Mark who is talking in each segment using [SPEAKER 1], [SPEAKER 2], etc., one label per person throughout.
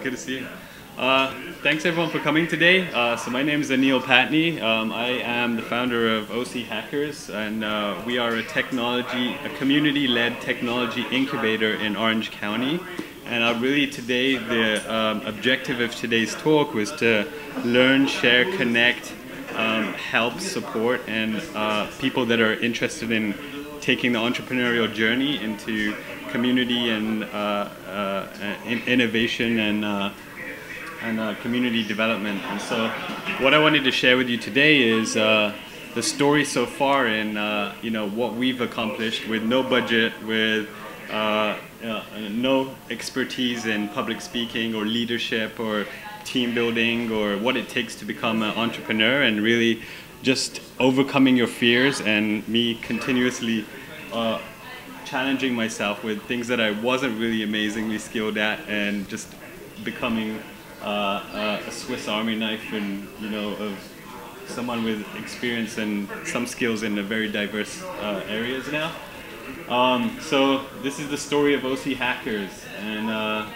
[SPEAKER 1] Good to see you. Thanks everyone for coming today. So my name is Anil Pattni. I am the founder of OCHackerz, and we are a community-led technology incubator in Orange County. And really today, the objective of today's talk was to learn, share, connect, help, support, and people that are interested in taking the entrepreneurial journey into community and innovation and community development. And so what I wanted to share with you today is the story so far in what we've accomplished with no budget, with no expertise in public speaking or leadership or team building or what it takes to become an entrepreneur, and really just overcoming your fears and me continuously challenging myself with things that I wasn't really amazingly skilled at, and just becoming a Swiss Army knife and of someone with experience and some skills in a very diverse areas now. So this is the story of OCHackerz, and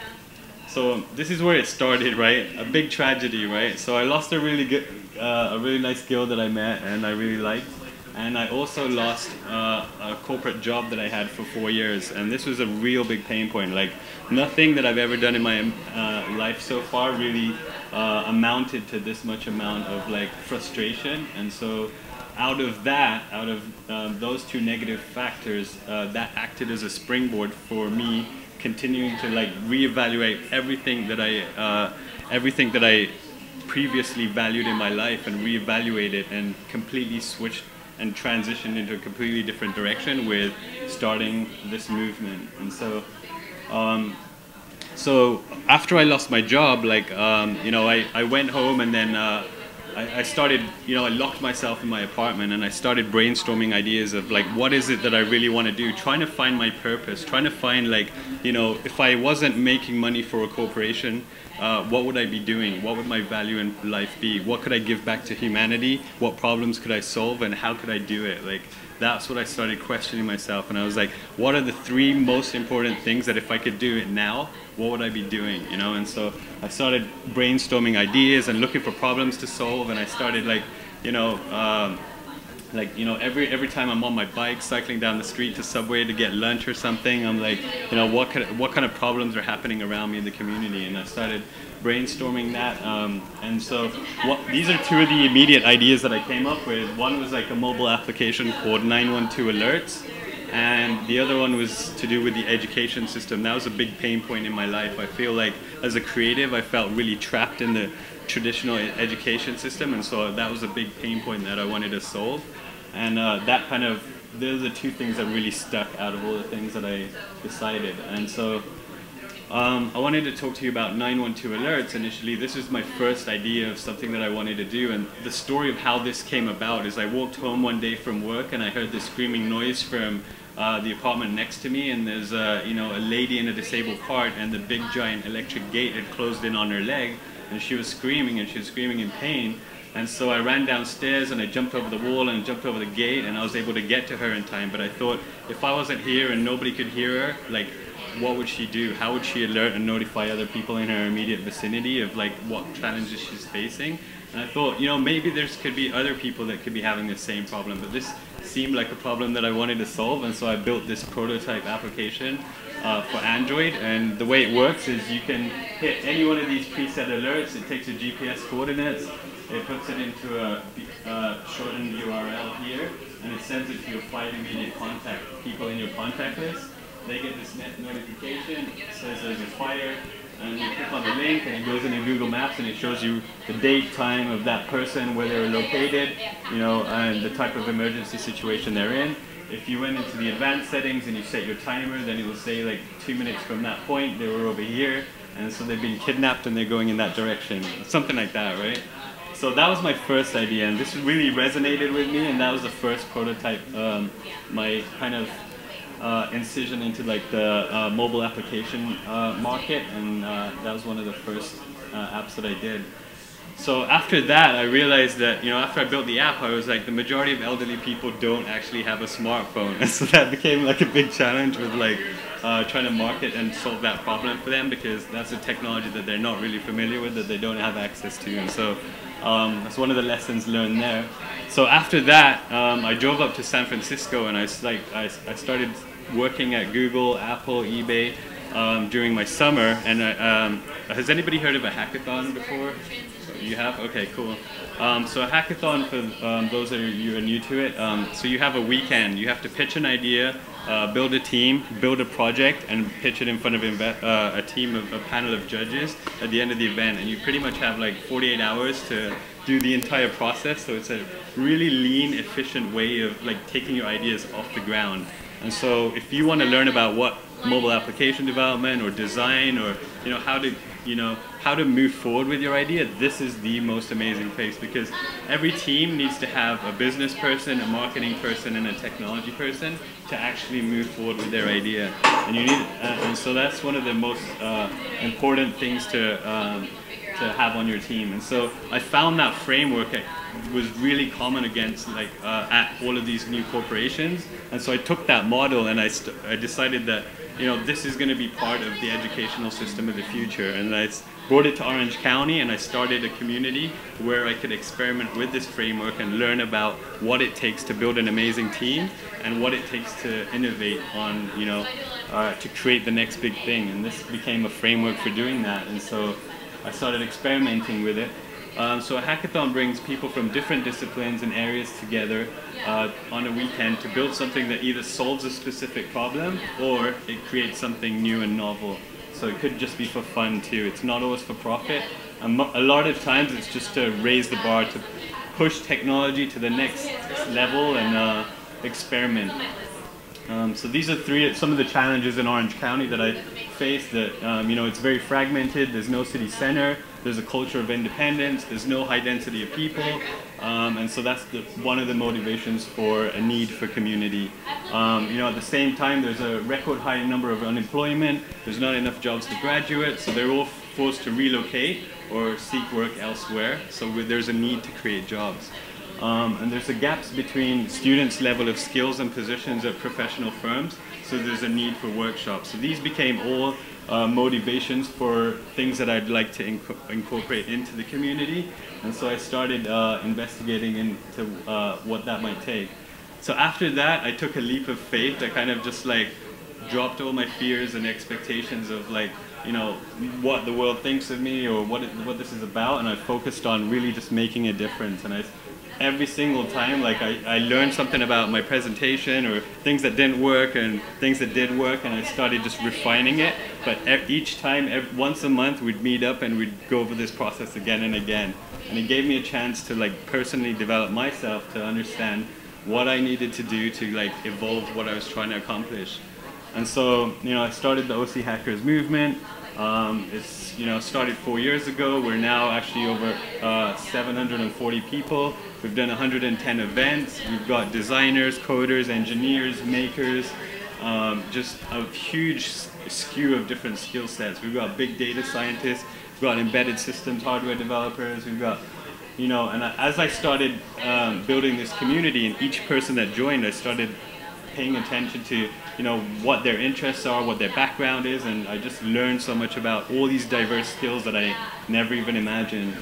[SPEAKER 1] so this is where it started, right? A big tragedy, right? So I lost a really nice girl that I met and I really liked. And I also lost a corporate job that I had for 4 years, and this was a real big pain point. Like, nothing that I've ever done in my life so far really amounted to this much amount of like frustration. And so out of those two negative factors, that acted as a springboard for me continuing to like reevaluate everything that I previously valued in my life, and reevaluate it and completely switched and transitioned into a completely different direction with starting this movement. And so so after I lost my job, like I went home, and then I started, I locked myself in my apartment and I started brainstorming ideas of like, what is it that I really want to do, trying to find my purpose, trying to find like, if I wasn't making money for a corporation, what would I be doing? What would my value in life be? What could I give back to humanity? What problems could I solve, and how could I do it? Like, that's what I started questioning myself, and I was like, what are the 3 most important things that if I could do it now, what would I be doing? And so I started brainstorming ideas and looking for problems to solve, and I started like, every time I'm on my bike cycling down the street to Subway to get lunch or something, I'm like, what kind of problems are happening around me in the community? And I started brainstorming that, and so these are 2 of the immediate ideas that I came up with. One was like a mobile application called 912 Alerts, and the other one was to do with the education system. That was a big pain point in my life. I feel like as a creative, I felt really trapped in the traditional education system, and so that was a big pain point that I wanted to solve. And those are 2 things that really stuck out of all the things that I decided. And so I wanted to talk to you about 912 Alerts initially. This was my first idea of something that I wanted to do, and the story of how this came about is I walked home one day from work and I heard this screaming noise from the apartment next to me, and there's a lady in a disabled cart, and the big giant electric gate had closed in on her leg, and she was screaming, and she was screaming in pain. And so I ran downstairs and I jumped over the wall and jumped over the gate, and I was able to get to her in time. But I thought, if I wasn't here and nobody could hear her, like, what would she do? How would she alert and notify other people in her immediate vicinity of like what challenges she's facing? And I thought, maybe there could be other people that could be having the same problem, but this seemed like a problem that I wanted to solve. And so I built this prototype application for Android, and the way it works is you can hit any one of these preset alerts. It takes your GPS coordinates, it puts it into a shortened URL here, and it sends it to your 5 immediate people in your contact list. They get this notification, it says there's a fire, and you click on the link and it goes into Google Maps and it shows you the date, time of that person, where they're located, and the type of emergency situation they're in. If you went into the advanced settings and you set your timer, then it will say like 2 minutes from that point they were over here, and so they've been kidnapped and they're going in that direction. Something like that, right? So that was my first idea, and this really resonated with me, and that was the first prototype, my kind of incision into like the mobile application market, and that was one of the first apps that I did. So after that, I realized that, after I built the app, I was like, the majority of elderly people don't actually have a smartphone. And so that became like a big challenge with like trying to market and solve that problem for them, because that's a technology that they're not really familiar with, that they don't have access to. And so that's one of the lessons learned there. So after that, I drove up to San Francisco, and I started working at Google, Apple, eBay during my summer. And has anybody heard of a hackathon before? You have? Okay, cool. So a hackathon, for those of you who are new to it, so you have a weekend. You have to pitch an idea, build a team, build a project, and pitch it in front of a panel of judges at the end of the event. And you pretty much have like 48 hours to do the entire process. So it's a really lean, efficient way of like taking your ideas off the ground. And so if you want to learn about what mobile application development or design, or how to move forward with your idea, this is the most amazing place, because every team needs to have a business person, a marketing person, and a technology person to actually move forward with their idea. And you need, and so that's one of the most important things to have on your team. And so I found that framework was really common against at all of these new corporations. And so I took that model, and I decided that this is going to be part of the educational system of the future. And I brought it to Orange County, and I started a community where I could experiment with this framework and learn about what it takes to build an amazing team, and what it takes to innovate on, to create the next big thing. And this became a framework for doing that. And so I started experimenting with it. So a hackathon brings people from different disciplines and areas together on a weekend to build something that either solves a specific problem or it creates something new and novel. So it could just be for fun too. It's not always for profit. A lot of times it's just to raise the bar, to push technology to the next level and experiment. So these are some of the challenges in Orange County that I faced. That it's very fragmented. There's no city center. There's a culture of independence. There's no high density of people, and so that's one of the motivations for a need for community. At the same time, there's a record high number of unemployment. There's not enough jobs to graduate, so they're all forced to relocate or seek work elsewhere. So there's a need to create jobs. And there's a gaps between students' level of skills and positions at professional firms, so there's a need for workshops. So these became all motivations for things that I'd like to incorporate into the community, and so I started investigating into what that might take. So after that, I took a leap of faith. I kind of just dropped all my fears and expectations of what the world thinks of me or what this is about, and I focused on really just making a difference. And every single time, I learned something about my presentation or things that didn't work and things that did work, and I started just refining it. But each time, once a month, we'd meet up and we'd go over this process again and again. And it gave me a chance to personally develop myself, to understand what I needed to do to evolve what I was trying to accomplish. And so, I started the OCHackerz movement. It's started 4 years ago. We're now actually over 740 people. We've done 110 events. We've got designers, coders, engineers, makers, just a huge skew of different skill sets. We've got big data scientists. We've got embedded systems, hardware developers. We've got, and as I started building this community, and each person that joined, I started paying attention to what their interests are, what their background is, and I just learned so much about all these diverse skills that I never even imagined.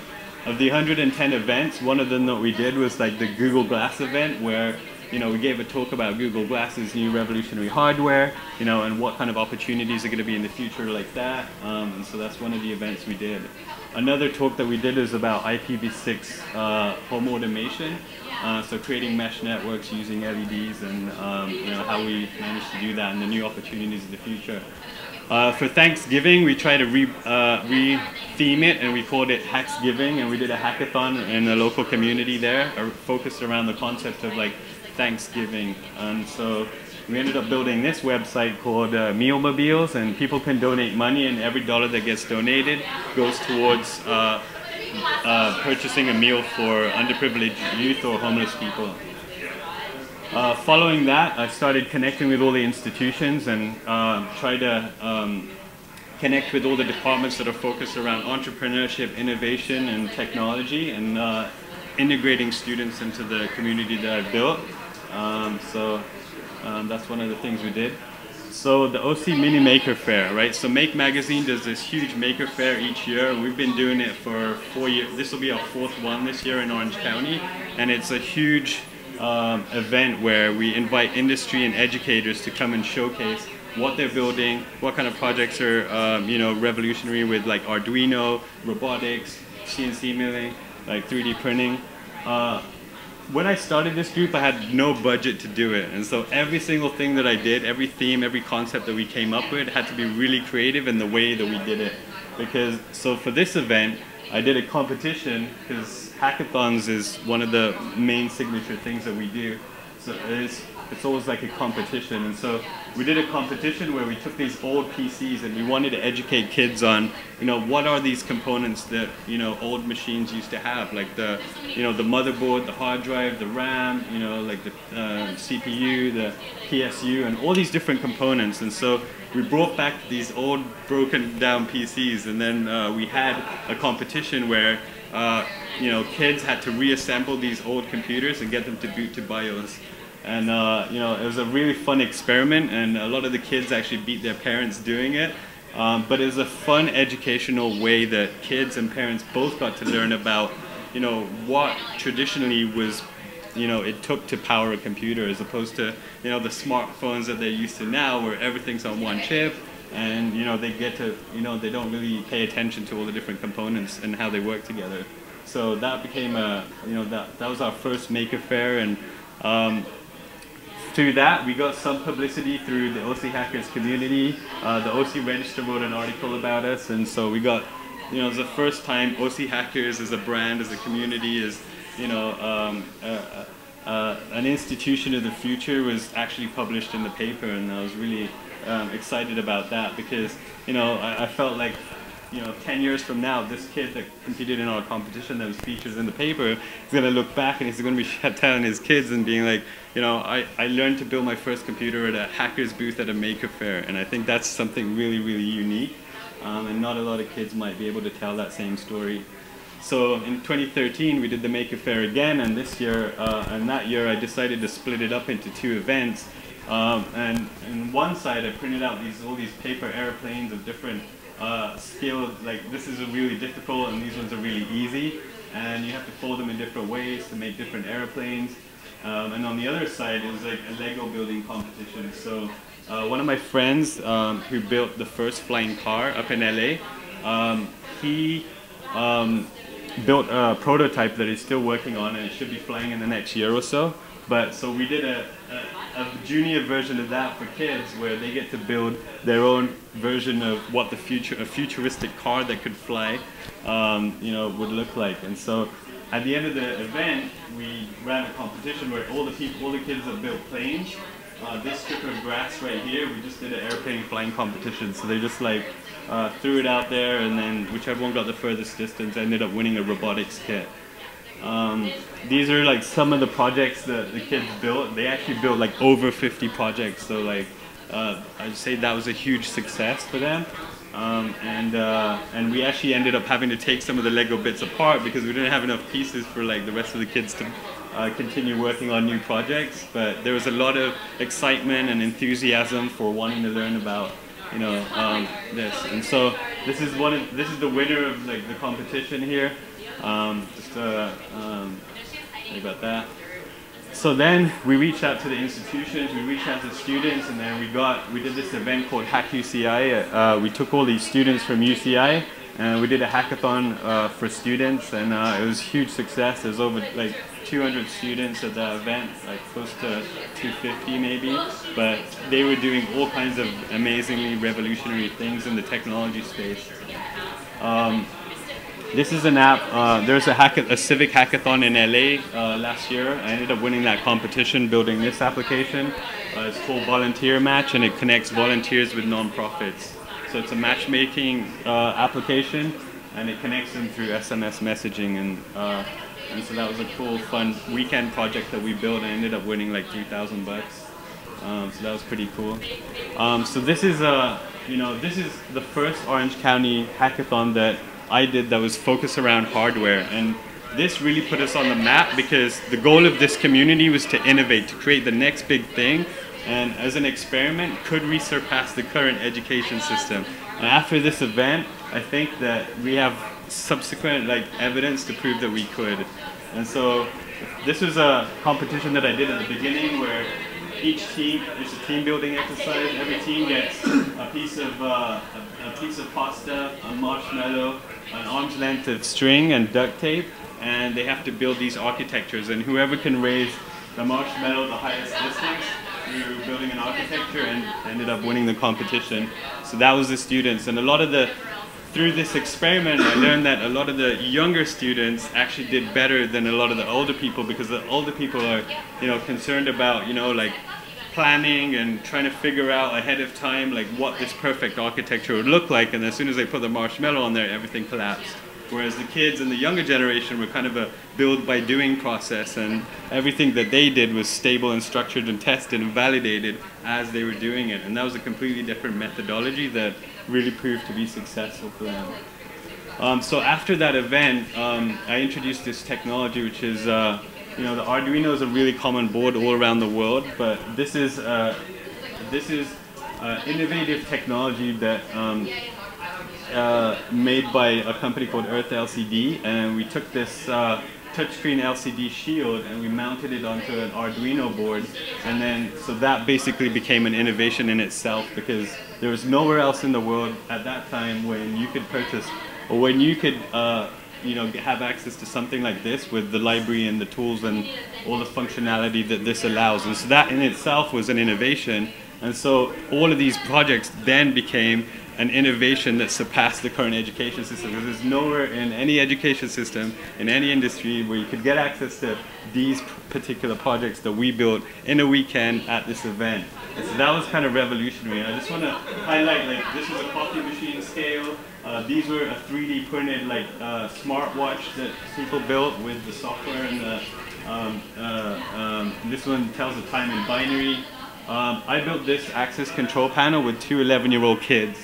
[SPEAKER 1] Of the 110 events, one of them that we did was the Google Glass event, where we gave a talk about Google Glass's new revolutionary hardware, and what kind of opportunities are going to be in the future like that. And so that's one of the events we did. Another talk that we did is about IPv6 home automation. So creating mesh networks using LEDs, and how we managed to do that and the new opportunities in the future. For Thanksgiving, we tried to re-theme it, and we called it Hacksgiving, and we did a hackathon in the local community there, focused around the concept of Thanksgiving. And so we ended up building this website called Mealmobiles, and people can donate money, and every dollar that gets donated goes towards purchasing a meal for underprivileged youth or homeless people. Following that, I started connecting with all the institutions and tried to connect with all the departments that are focused around entrepreneurship, innovation, and technology, and integrating students into the community that I've built. That's one of the things we did. So the OC Mini Maker Fair, right? So Make Magazine does this huge maker fair each year. We've been doing it for 4 years. This will be our 4th one this year in Orange County. And it's a huge event where we invite industry and educators to come and showcase what they're building, what kind of projects are revolutionary with like Arduino, robotics, CNC milling, like 3D printing. When I started this group, I had no budget to do it, and so every single thing that I did, every theme, every concept that we came up with had to be really creative in the way that we did it. So for this event, I did a competition, because hackathons is one of the main signature things that we do. So it's always like a competition, and so we did a competition where we took these old PCs and we wanted to educate kids on, what are these components that, old machines used to have, like the motherboard, the hard drive, the RAM, like the CPU, the PSU, and all these different components. And so we brought back these old broken down PCs, and then we had a competition where, kids had to reassemble these old computers and get them to boot to BIOS. And it was a really fun experiment, and a lot of the kids actually beat their parents doing it. But it was a fun educational way that kids and parents both got to learn about, what traditionally was, it took to power a computer, as opposed to, the smartphones that they're used to now, where everything's on one chip, and they get to, they don't really pay attention to all the different components and how they work together. So that became that was our first maker fair, and through that, we got some publicity through the OCHackerz community. The OC Register wrote an article about us, and so we got, it was the first time OCHackerz as a brand, as a community, as an institution of the future was actually published in the paper, and I was really excited about that, because I felt like 10 years from now, this kid that competed in our competition that was featured in the paper is going to look back and he's going to be telling his kids and being like, I learned to build my first computer at a hacker's booth at a maker fair. And I think that's something really, really unique. And not a lot of kids might be able to tell that same story. So in 2013, we did the maker fair again, and this year, and that year, I decided to split it up into 2 events. And on one side, I printed out all these paper airplanes of different skills. Like, this is really difficult, and these ones are really easy. And you have to fold them in different ways to make different airplanes. And on the other side is like a Lego building competition. So one of my friends who built the first flying car up in LA, he built a prototype that he's still working on, and it should be flying in the next year or so. But so we did a junior version of that for kids, where they get to build their own version of what a futuristic car that could fly, would look like. And so at the end of the event, we ran a competition where all the kids that built planes, this strip of grass right here, we just did an airplane flying competition. So they just like threw it out there, and then whichever one got the furthest distance ended up winning a robotics kit. These are like some of the projects that the kids built. They actually built like over 50 projects, so like I'd say that was a huge success for them. And we actually ended up having to take some of the Lego bits apart because we didn't have enough pieces for like the rest of the kids to continue working on new projects. But there was a lot of excitement and enthusiasm for wanting to learn about this. And so this is the winner of like the competition here. Sorry about that. So then we reached out to the institutions, we reached out to students, and then we did this event called Hack UCI. We took all these students from UCI and we did a hackathon for students, and it was a huge success. There's over like 200 students at the event, like close to 250 maybe, but they were doing all kinds of amazingly revolutionary things in the technology space. This is an app. There's a civic hackathon in LA last year. I ended up winning that competition building this application. It's called Volunteer Match, and it connects volunteers with nonprofits. So it's a matchmaking application, and it connects them through SMS messaging. And so that was a cool, fun weekend project that we built, and ended up winning like $3,000. So that was pretty cool. So this is this is the first Orange County hackathon that I did that was focused around hardware, and this really put us on the map because the goal of this community was to innovate, to create the next big thing, and as an experiment, could we surpass the current education system? And after this event, I think that we have subsequent evidence to prove that we could. And so this was a competition that I did at the beginning where each team, it's a team building exercise. Every team gets a piece of pasta, a marshmallow, an arm's length of string and duct tape, and they have to build these architectures. And whoever can raise the marshmallow the highest distance through building an architecture and ended up winning the competition. So that was the students, and through this experiment, I learned that a lot of the younger students actually did better than a lot of the older people, because the older people are, concerned about, planning and trying to figure out ahead of time, what this perfect architecture would look like. And as soon as they put the marshmallow on there, everything collapsed. Whereas the kids in the younger generation were kind of a build by doing process, and everything that they did was stable and structured and tested and validated as they were doing it. And that was a completely different methodology that really proved to be successful for them. So after that event, I introduced this technology, which is, the Arduino is a really common board all around the world, but this is innovative technology that made by a company called Earth LCD, and we took this touchscreen LCD shield and we mounted it onto an Arduino board, and then so that basically became an innovation in itself, because there was nowhere else in the world at that time when you could purchase, or when you could have access to something like this with the library and the tools and all the functionality that this allows. And so that in itself was an innovation, and so all of these projects then became an innovation that surpassed the current education system, because there's nowhere in any education system, in any industry, where you could get access to these particular projects that we built in a weekend at this event. And so that was kind of revolutionary. And I just want to highlight, this was a coffee machine scale. These were a 3D printed smartwatch that people built with the software, and this one tells the time in binary. I built this access control panel with two 11-year-old kids.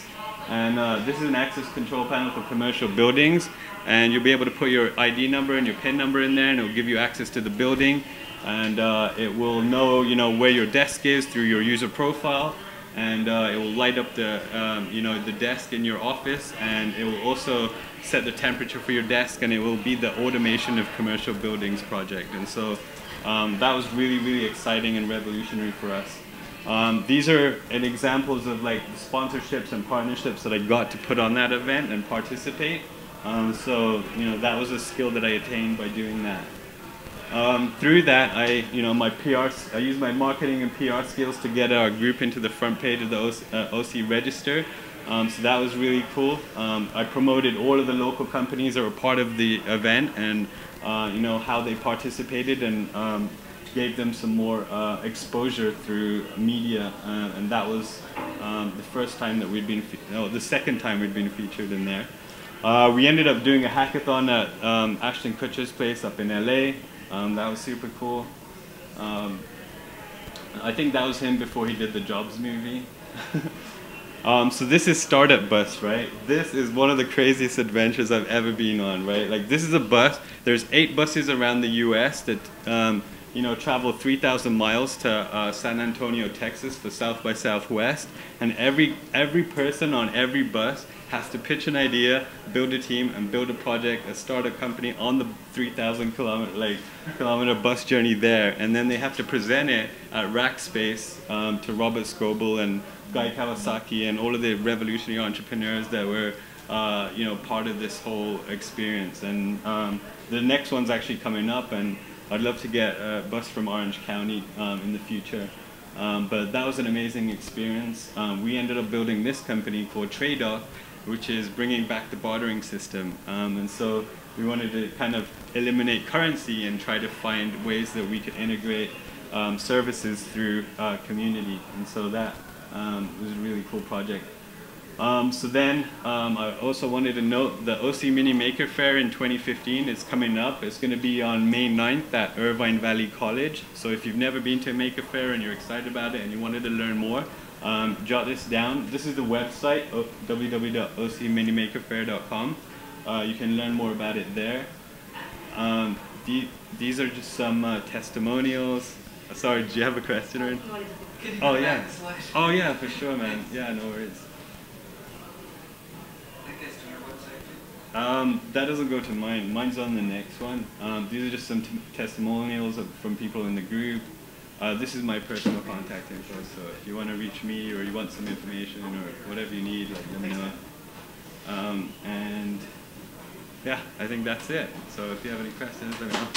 [SPEAKER 1] And this is an access control panel for commercial buildings, and you'll be able to put your ID number and your PIN number in there, and it will give you access to the building, and it will know where your desk is through your user profile, and it will light up the the desk in your office, and it will also set the temperature for your desk, and it will be the automation of commercial buildings project. And so that was really exciting and revolutionary for us. These are examples of the sponsorships and partnerships that I got to put on that event and participate. So that was a skill that I attained by doing that. Through that, I used my marketing and PR skills to get our group into the front page of the OC Register. So that was really cool. I promoted all of the local companies that were part of the event, and how they participated, and gave them some more exposure through media, and that was the first time that the second time we'd been featured in there. We ended up doing a hackathon at Ashton Kutcher's place up in LA. That was super cool. I think that was him before he did the Jobs movie. So this is Startup Bus, right? This is one of the craziest adventures I've ever been on, right? This is a bus. There's 8 buses around the US that travel 3,000 miles to San Antonio, Texas for South by Southwest, and every person on every bus has to pitch an idea, build a team, and build a project, start a company on the 3,000 kilometer bus journey there, and then they have to present it at Rackspace to Robert Scoble and Guy Kawasaki and all of the revolutionary entrepreneurs that were part of this whole experience. And the next one's actually coming up, and I'd love to get a bus from Orange County in the future. But that was an amazing experience. We ended up building this company called Trade-Off, which is bringing back the bartering system. And so we wanted to kind of eliminate currency and try to find ways that we could integrate services through community. And so that was a really cool project. So then I also wanted to note the OC Mini Maker Fair in 2015 is coming up. It's going to be on May 9th at Irvine Valley College. So if you've never been to a Maker Fair and you're excited about it and you wanted to learn more, jot this down. This is the website, www.ocminimakerfair.com. You can learn more about it there. These are just some testimonials. Sorry, do you have a question? Or oh yeah. Oh yeah, for sure, man. Yeah, no worries. That doesn't go to mine. Mine's on the next one. These are just some testimonials from people in the group. This is my personal contact info, so if you want to reach me or you want some information or whatever you need, let me know. And yeah, I think that's it. So if you have any questions, let me know.